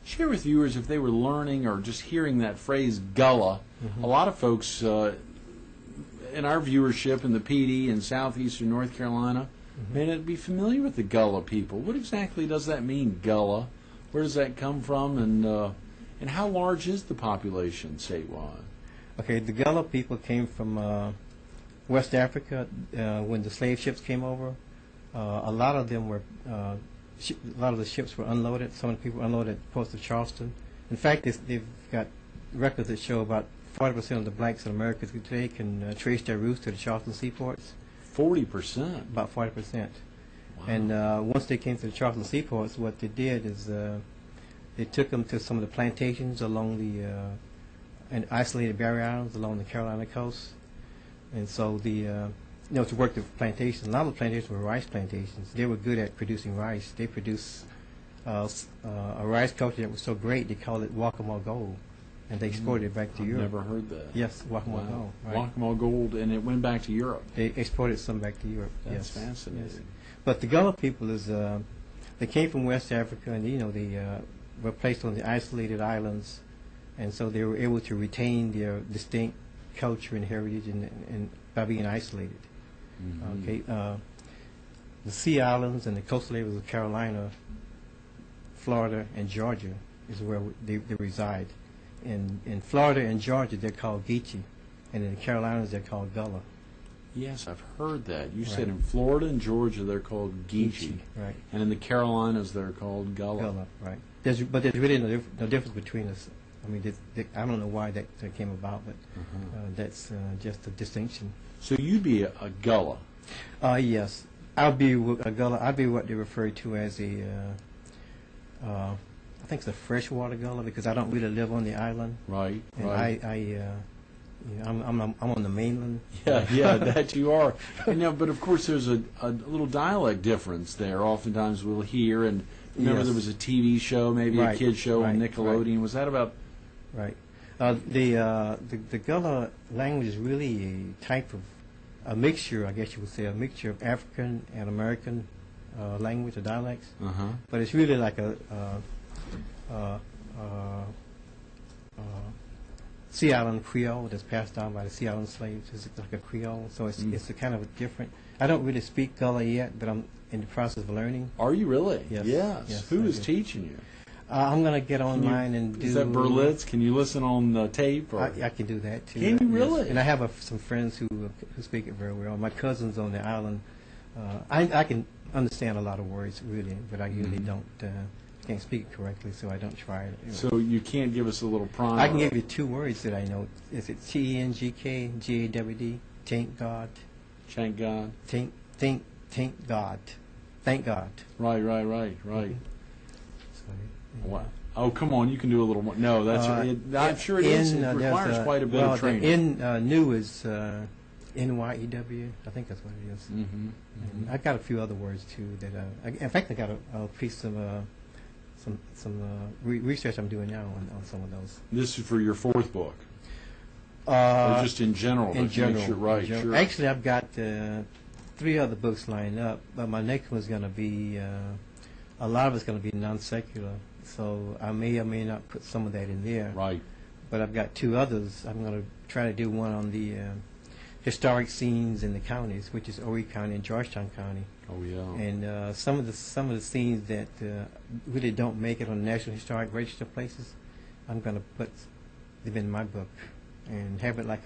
Share with viewers if they were learning or just hearing that phrase Gullah. A lot of folks in our viewership in the PD in southeastern North Carolina may not be familiar with the Gullah people. What exactly does that mean, Gullah? Where does that come from, and how large is the population statewide? Okay, the Gullah people came from West Africa when the slave ships came over. A lot of them were, a lot of the ships were unloaded. Some of the people were unloaded at the ports of Charleston. In fact, they've got records that show about 40% of the blacks in America today can trace their roots to the Charleston seaports. 40%? About 40%. Wow. And once they came to the Charleston seaports, what they did is they took them to some of the plantations along the and isolated barrier islands along the Carolina coast. And so to work the plantations. A lot of the plantations were rice plantations. They were good at producing rice. They produced a rice culture that was so great they called it Waccamaw gold, and they exported it back to Europe. I've never heard that. Yes, Waccamaw gold. Right. Waccamaw gold, and it went back to Europe. They exported some back to Europe. That's yes. fascinating. Yes. But the Gullah people they came from West Africa, and they were placed on the isolated islands, and so they were able to retain their distinct culture and heritage and by being isolated. Okay, the Sea Islands and the coastal areas of Carolina, Florida, and Georgia is where they reside. In Florida and Georgia, they're called Geechee, and in the Carolinas, they're called Gullah. Yes, I've heard that. You Right. said in Florida and Georgia, they're called Geechee. Right. And in the Carolinas, they're called Gullah. Gullah, right. But there's really no difference between us. I mean, I don't know why that came about, but that's just a distinction. So you'd be a Gullah. Yes, I'll be a Gullah. I'll be what they refer to as I think it's a freshwater Gullah, because I don't really live on the island. Right, And right. I'm on the mainland. Yeah, that you are. But of course there's a little dialect difference there. Oftentimes we'll hear, and remember Yes. there was a TV show, maybe Right, a kid show on right, Nickelodeon. right. Was that about? Right. The Gullah language is really a type of a mixture, I guess you would say, a mixture of African and American language or dialects. But it's really like a Sea Island Creole that's passed down by the Sea Island slaves. It's like a Creole, so it's a kind of a different. I don't really speak Gullah yet, but I'm in the process of learning. Are you really? Yes. Yes, Who I is do. teaching you? I'm going to get online and do. Is that Berlitz? Can you listen on tape? Or? I can do that too. Can you really? Yes. And I have some friends who speak it very well. My cousins on the island. I can understand a lot of words really, but I usually don't. Can't speak it correctly, so I don't try it. So you can't give us a little primer? I can give you two words that I know. Is it T-E-N-G-K, G-A-W-D? Thank God. Thank God. Thank God. Thank God. Right. So, Wow. Oh, come on, you can do a little more. No, that's I'm sure it is. It requires quite a bit of training. New is N-Y-E-W. I think that's what it is. And I've got a few other words too that. In fact, I got a piece of some research I'm doing now on some of those. This is for your fourth book, or just in general? In general, sure, right? in general. Sure. Actually, I've got 3 other books lined up, but my next one's going to be a lot of it's going to be non-secular, so I may or may not put some of that in there. Right. But I've got 2 others. I'm going to try to do one on the historic scenes in the counties, which is Horry County and Georgetown County. Oh yeah. And some of the scenes that really don't make it on the National Historic Register places, I'm going to put them in my book and have it like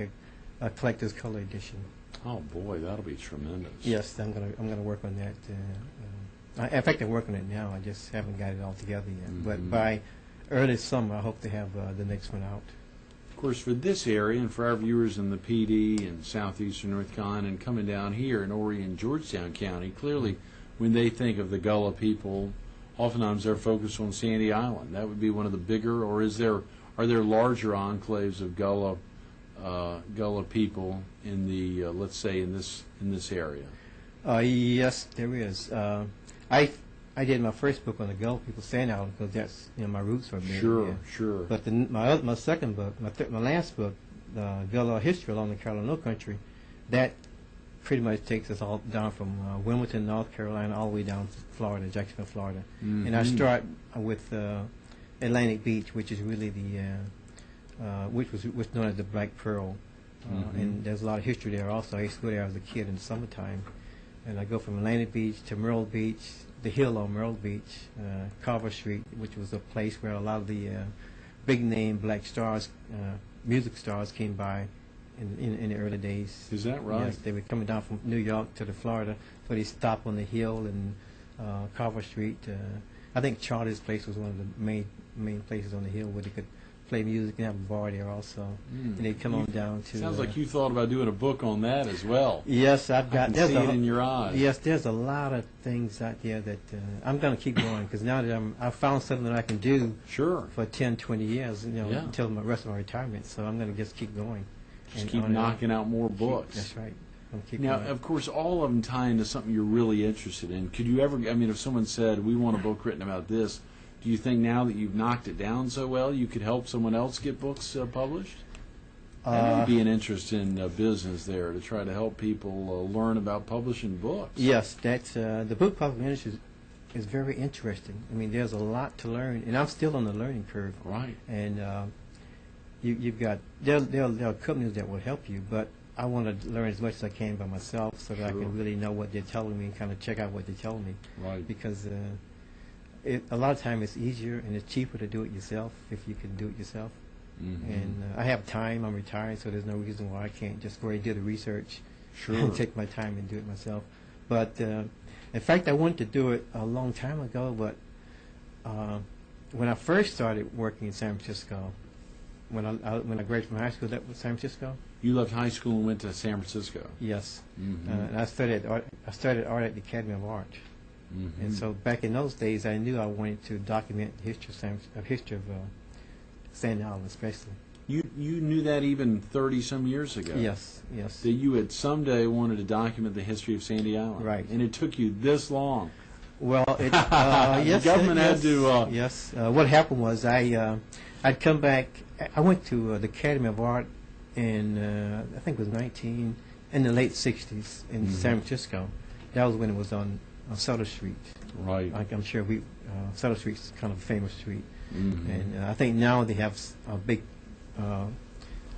a collector's color edition. Oh boy, that'll be tremendous. Yes, I'm gonna work on that. In fact, I'm working on it now. I just haven't got it all together yet. But by early summer, I hope to have the next one out. Of course, for this area and for our viewers in the PD and southeastern North Carolina and coming down here in Horry and Georgetown County, clearly when they think of the Gullah people, oftentimes they're focused on Sandy Island. That would be one of the bigger, or are there larger enclaves of Gullah people in the let's say in this area? Yes, there is. I did my first book on the Gullah people, Sandy Island, because that's my roots are there. Sure, sure. But my second book, my last book, Gullah History Along the Carolina Low Country, that pretty much takes us all down from Wilmington, North Carolina, all the way down to Florida, Jacksonville, Florida. And I start with Atlantic Beach, which is really which was known as the Black Pearl. And there's a lot of history there also. I used to go there as a kid in the summertime. And I go from Atlantic Beach to Myrtle Beach, the hill on Myrtle Beach, Carver Street, which was a place where a lot of the big name black stars, music stars came by in the early days. Is that right? Yes, they were coming down from New York to the Florida, so they stopped on the hill and Carver Street. I think Charlie's place was one of the main places on the hill where they could play music and have a bar there also. And they'd come on down to... Sounds like you thought about doing a book on that as well. Yes, I've got... I can see it in your eyes. Yes, there's a lot of things out there that I'm going to keep going, because now that I've found something that I can do for 10, 20 years, until the rest of my retirement. So I'm going to just keep going. Just keep knocking out more books. That's right. Now, of course, all of them tie into something you're really interested in. Could you ever, I mean, if someone said, we want a book written about this, do you think now that you've knocked it down so well, you could help someone else get books published? That would be an interest in business there, to try to help people learn about publishing books. Yes, that's the book publishing industry is very interesting. I mean, there's a lot to learn, and I'm still on the learning curve. Right. And you've got, there are companies that will help you, but I want to learn as much as I can by myself so that I can really know what they're telling me and kind of check out what they're telling me. Right. Because a lot of times it's easier and it's cheaper to do it yourself if you can do it yourself. And I have time. I'm retired, so there's no reason why I can't just go ahead and do the research and take my time and do it myself. But in fact, I wanted to do it a long time ago, but when I first started working in San Francisco, when I graduated from high school, that was San Francisco. You left high school and went to San Francisco. Yes, and I studied art at the Academy of Art. And so back in those days, I knew I wanted to document the history of Sandy Island, especially. You knew that even 30-some years ago. Yes, yes. That you had someday wanted to document the history of Sandy Island. Right. And it took you this long. Well, yes. The government had to... yes. What happened was I'd come back. I went to the Academy of Art in, I think it was in the late 60s in San Francisco. That was when it was on Sutter Street. Right. Like I'm sure Sutter Street's kind of a famous street. And I think now they have a big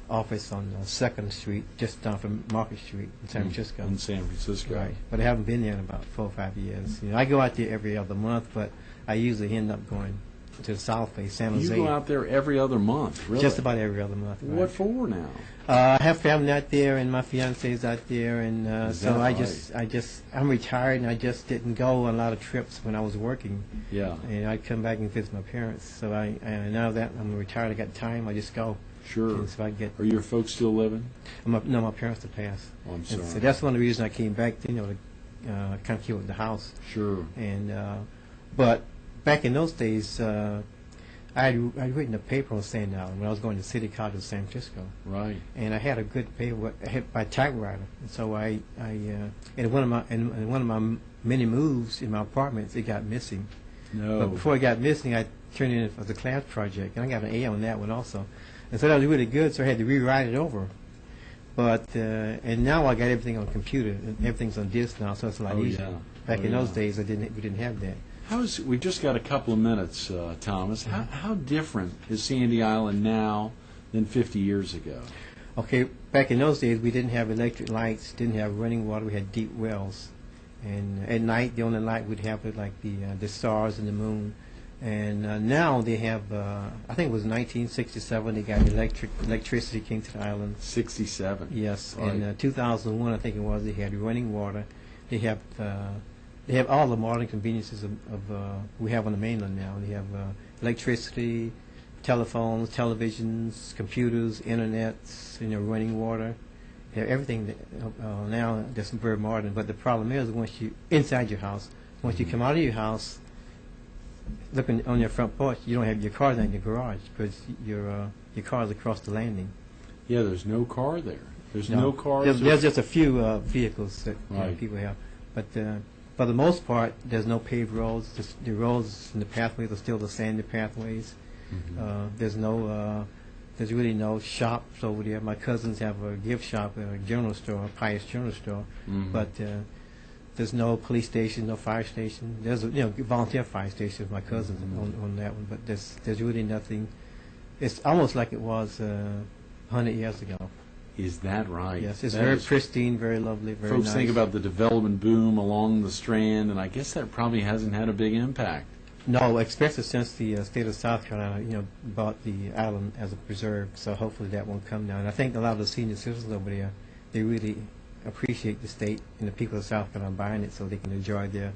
office on 2nd Street, just down from Market Street in San Francisco. In San Francisco. Right. But I haven't been there in about 4 or 5 years. I go out there every other month, but I usually end up going to the South Bay, San Jose. You go out there every other month, really? Just about every other month. What for now? I have family out there, and my fiance is out there, and so I'm retired, and I just didn't go on a lot of trips when I was working. Yeah. And I'd come back and visit my parents. So now that I'm retired, I got time. I just go. Sure. And so Are your folks still living? No, my parents have passed. Oh, I'm sorry. And so that's one of the reasons I came back, to kind of keep with the house. Sure. And but back in those days, I'd written a paper on Sandy Island when I was going to City College of San Francisco. Right. And I had a good paper by typewriter. And so in one of my many moves in my apartments, it got missing. No. But before it got missing, I turned it in as a class project, and I got an A on that one also. And so that was really good. So I had to rewrite it over. But and now I got everything on the computer, and everything's on disk now, so it's a lot easier. Yeah. Back in those days, we didn't have that. We've just got a couple of minutes, Thomas. How different is Sandy Island now than 50 years ago? Okay, back in those days, we didn't have electric lights, didn't have running water. We had deep wells, and at night, the only light we'd have was like the stars and the moon. And now they have, I think it was 1967, they got electricity came to the island. 67. Yes, right. and 2001, I think it was, they had running water. They have all the modern conveniences of we have on the mainland now. They have electricity, telephones, televisions, computers, internet, running water. They have everything now that's very modern. But the problem is, once you inside your house, once you come out of your house, looking on your front porch, you don't have your car in your garage because your car is across the landing. Yeah, there's no car there. There's no cars. There's just a few vehicles that people have, but for the most part, there's no paved roads. The roads and the pathways are still the sandy pathways. There's really no shops over there. My cousins have a gift shop, a general store, a Pyatt general store, but There's no police station, no fire station. There's a volunteer fire station with my cousins on that one, but there's really nothing. It's almost like it was 100 years ago. Is that right? Yes, it's That very is- pristine, very lovely, very Folks nice. think about the development boom along the Strand, and I guess that probably hasn't had a big impact. No, especially since the state of South Carolina, bought the island as a preserve. So hopefully that won't come down. I think a lot of the senior citizens over there, they really appreciate the state and the people of South Carolina buying it, so they can enjoy their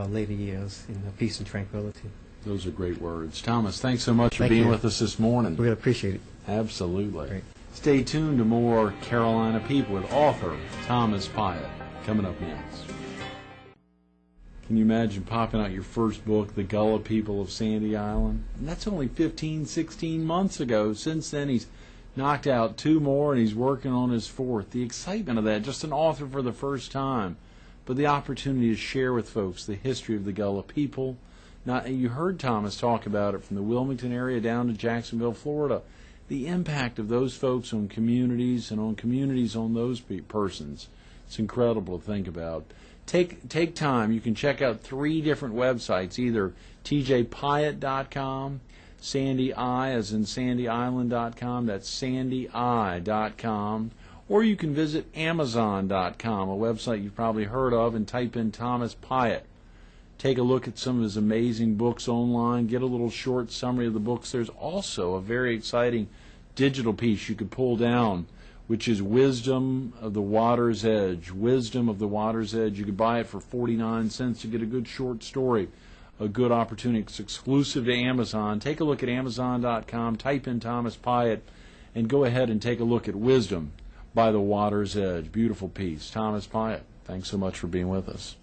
later years in peace and tranquility. Those are great words. Thomas, thanks so much for Thank being you. with us this morning. We really appreciate it. Absolutely. Great. Stay tuned to more Carolina People with author Thomas Pyatt coming up next. Can you imagine popping out your first book, The Gullah People of Sandy Island? And that's only 15, 16 months ago. Since then, he's knocked out 2 more, and he's working on his 4th. The excitement of that, just an author for the first time. But the opportunity to share with folks the history of the Gullah people. Now, you heard Thomas talk about it from the Wilmington area down to Jacksonville, Florida. The impact of those folks on communities and on communities on those persons. It's incredible to think about. Take time. You can check out 3 different websites, either tjpyatt.com, Sandy I as in sandyisland.com, that's sandyI.com, or you can visit amazon.com, a website you've probably heard of, and type in Thomas Pyatt. Take a look at some of his amazing books online, get a little short summary of the books. There's also a very exciting digital piece you could pull down, which is Wisdom of the Water's Edge. Wisdom of the Water's Edge. You could buy it for 49 cents to get a good short story, a good opportunity. It's exclusive to Amazon. Take a look at Amazon.com, type in Thomas Pyatt, and go ahead and take a look at Wisdom by the Water's Edge. Beautiful piece. Thomas Pyatt, thanks so much for being with us.